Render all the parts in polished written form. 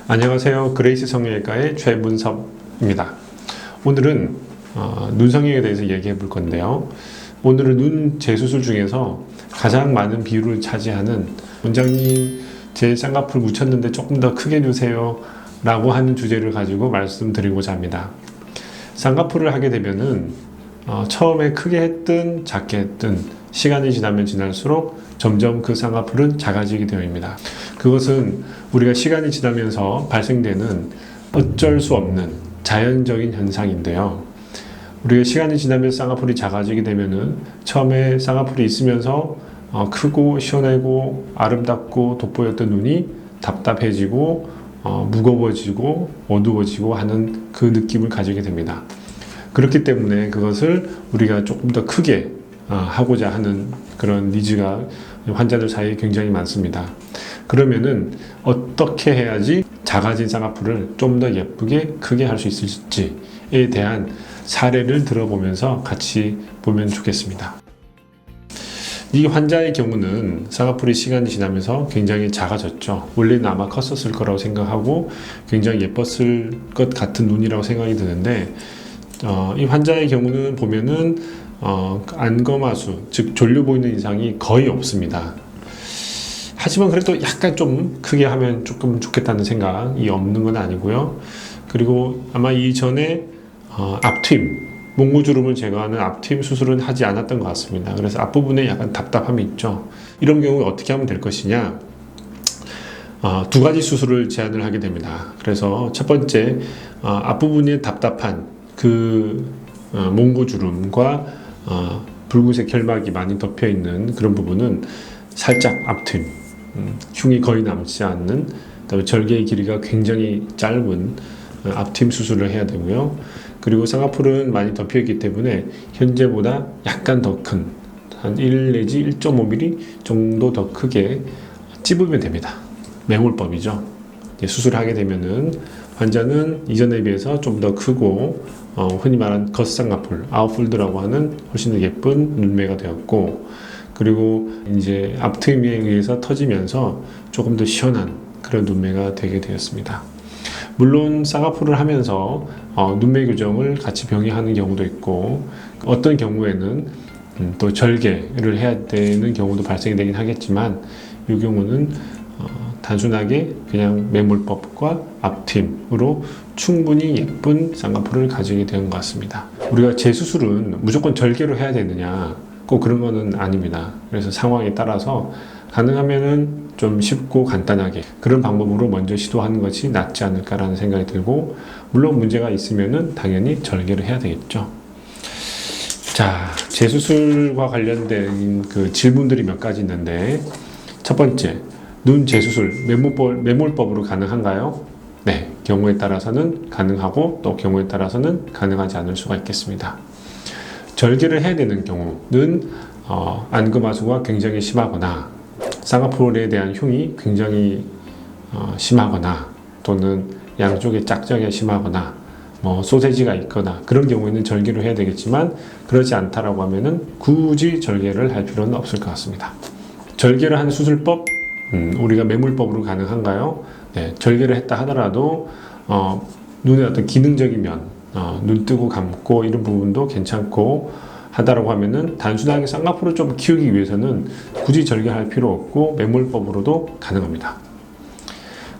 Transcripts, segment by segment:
안녕하세요. 그레이스 성형외과의 최문섭입니다. 오늘은 눈 성형에 대해서 얘기해 볼 건데요. 오늘은 눈 재수술 중에서 가장 많은 비율을 차지하는 원장님 제 쌍꺼풀 묻혔는데 조금 더 크게 주세요 라고 하는 주제를 가지고 말씀드리고자 합니다. 쌍꺼풀을 하게 되면은 처음에 크게 했든 작게 했든 시간이 지나면 지날수록 점점 그 쌍꺼풀은 작아지게 되어입니다. 그것은 우리가 시간이 지나면서 발생되는 어쩔 수 없는 자연적인 현상인데요. 우리가 시간이 지나면 쌍꺼풀이 작아지게 되면은 처음에 쌍꺼풀이 있으면서 크고 시원하고 아름답고 돋보였던 눈이 답답해지고 무거워지고 어두워지고 하는 그 느낌을 가지게 됩니다. 그렇기 때문에 그것을 우리가 조금 더 크게 하고자 하는 그런 니즈가 환자들 사이에 굉장히 많습니다. 그러면은 어떻게 해야지 작아진 쌍꺼풀을 좀 더 예쁘게 크게 할 수 있을지에 대한 사례를 들어보면서 같이 보면 좋겠습니다. 이 환자의 경우는 쌍꺼풀이 시간이 지나면서 굉장히 작아졌죠. 원래는 아마 컸었을 거라고 생각하고 굉장히 예뻤을 것 같은 눈이라고 생각이 드는데 이 환자의 경우는 보면은 안검하수, 즉 졸려 보이는 이상이 거의 없습니다. 하지만 그래도 약간 좀 크게 하면 조금 좋겠다는 생각이 없는 건 아니고요. 그리고 아마 이전에 앞트임, 몽고주름을 제거하는 앞트임 수술은 하지 않았던 것 같습니다. 그래서 앞부분에 약간 답답함이 있죠. 이런 경우에 어떻게 하면 될 것이냐? 두 가지 수술을 제안을 하게 됩니다. 그래서 첫 번째, 앞부분에 답답한 그 몽고주름과 붉은색 결막이 많이 덮여 있는 그런 부분은 살짝 앞트임, 흉이 거의 남지 않는, 그다음에 절개의 길이가 굉장히 짧은 앞트임 수술을 해야 되고요. 그리고 쌍꺼풀은 많이 덮여 있기 때문에 현재보다 약간 더 큰, 한 1 내지 1.5mm 정도 더 크게 찝으면 됩니다. 매몰법이죠. 수술을 하게 되면은 환자는 이전에 비해서 좀 더 크고 흔히 말하는 겉쌍꺼풀, 아웃폴드라고 하는 훨씬 더 예쁜 눈매가 되었고, 그리고 이제 앞트임에 의해서 터지면서 조금 더 시원한 그런 눈매가 되게 되었습니다. 물론 쌍꺼풀을 하면서 눈매 교정을 같이 병행하는 경우도 있고, 어떤 경우에는 또 절개를 해야 되는 경우도 발생이 되긴 하겠지만, 이 경우는 단순하게 그냥 매몰법과 앞트임으로 충분히 예쁜 쌍꺼풀을 가지게 된 것 같습니다. 우리가 재수술은 무조건 절개로 해야 되느냐, 꼭 그런 거는 아닙니다. 그래서 상황에 따라서 가능하면은 좀 쉽고 간단하게 그런 방법으로 먼저 시도하는 것이 낫지 않을까라는 생각이 들고, 물론 문제가 있으면은 당연히 절개를 해야 되겠죠. 자, 재수술과 관련된 그 질문들이 몇 가지 있는데, 첫 번째, 눈 재수술 매몰법으로 가능한가요? 네, 경우에 따라서는 가능하고 또 경우에 따라서는 가능하지 않을 수가 있겠습니다. 절개를 해야 되는 경우는 안검하수가 굉장히 심하거나 쌍꺼풀에 대한 흉이 굉장히 심하거나 또는 양쪽에 짝짝이가 심하거나 소세지가 있거나 그런 경우에는 절개를 해야 되겠지만, 그렇지 않다라고 하면은 굳이 절개를 할 필요는 없을 것 같습니다. 절개를 하는 수술법, 우리가 매몰법으로 가능한가요? 네, 절개를 했다 하더라도 눈의 어떤 기능적인 면, 눈 뜨고 감고 이런 부분도 괜찮고 하다라고 하면은 단순하게 쌍꺼풀을 좀 키우기 위해서는 굳이 절개할 필요 없고 매몰법으로도 가능합니다.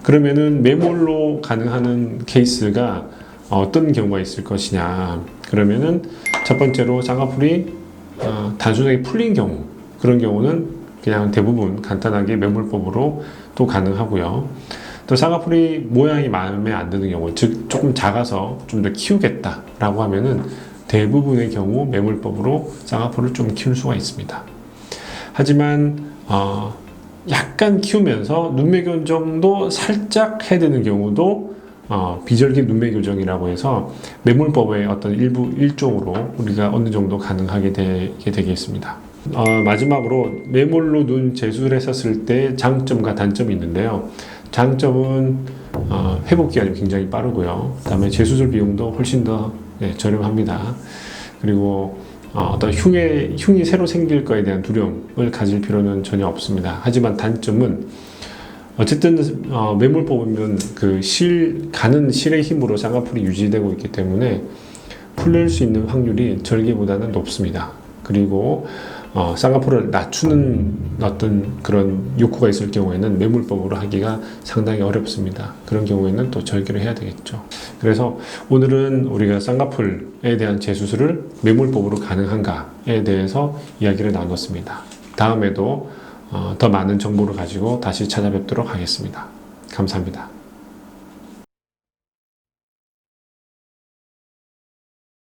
그러면은 매몰로 가능한 케이스가 어떤 경우가 있을 것이냐? 그러면은 첫 번째로 쌍꺼풀이 단순하게 풀린 경우, 그런 경우는 그냥 대부분 간단하게 매몰법으로 또 가능하고요. 또 쌍꺼풀이 모양이 마음에 안 드는 경우, 즉 조금 작아서 좀 더 키우겠다라고 하면은 대부분의 경우 매몰법으로 쌍꺼풀을 좀 키울 수가 있습니다. 하지만 약간 키우면서 눈매 교정도 살짝 해야 되는 경우도 비절개 눈매 교정이라고 해서 매몰법의 어떤 일종으로 우리가 어느 정도 가능하게 되게 되겠습니다. 마지막으로 매몰로 눈 재수술했었을 때 장점과 단점이 있는데요. 장점은 회복 기간이 굉장히 빠르고요. 그다음에 재수술 비용도 훨씬 더 저렴합니다. 그리고 어떤 흉이 새로 생길 거에 대한 두려움을 가질 필요는 전혀 없습니다. 하지만 단점은 어쨌든 매물 뽑으면 가는 실의 힘으로 쌍꺼풀이 유지되고 있기 때문에 풀릴 수 있는 확률이 절개보다는 높습니다. 그리고 쌍꺼풀을 낮추는 어떤 그런 욕구가 있을 경우에는 매물법으로 하기가 상당히 어렵습니다. 그런 경우에는 또 절개를 해야 되겠죠. 그래서 오늘은 우리가 쌍꺼풀에 대한 재수술을 매물법으로 가능한가에 대해서 이야기를 나눴습니다. 다음에도 더 많은 정보를 가지고 다시 찾아뵙도록 하겠습니다. 감사합니다.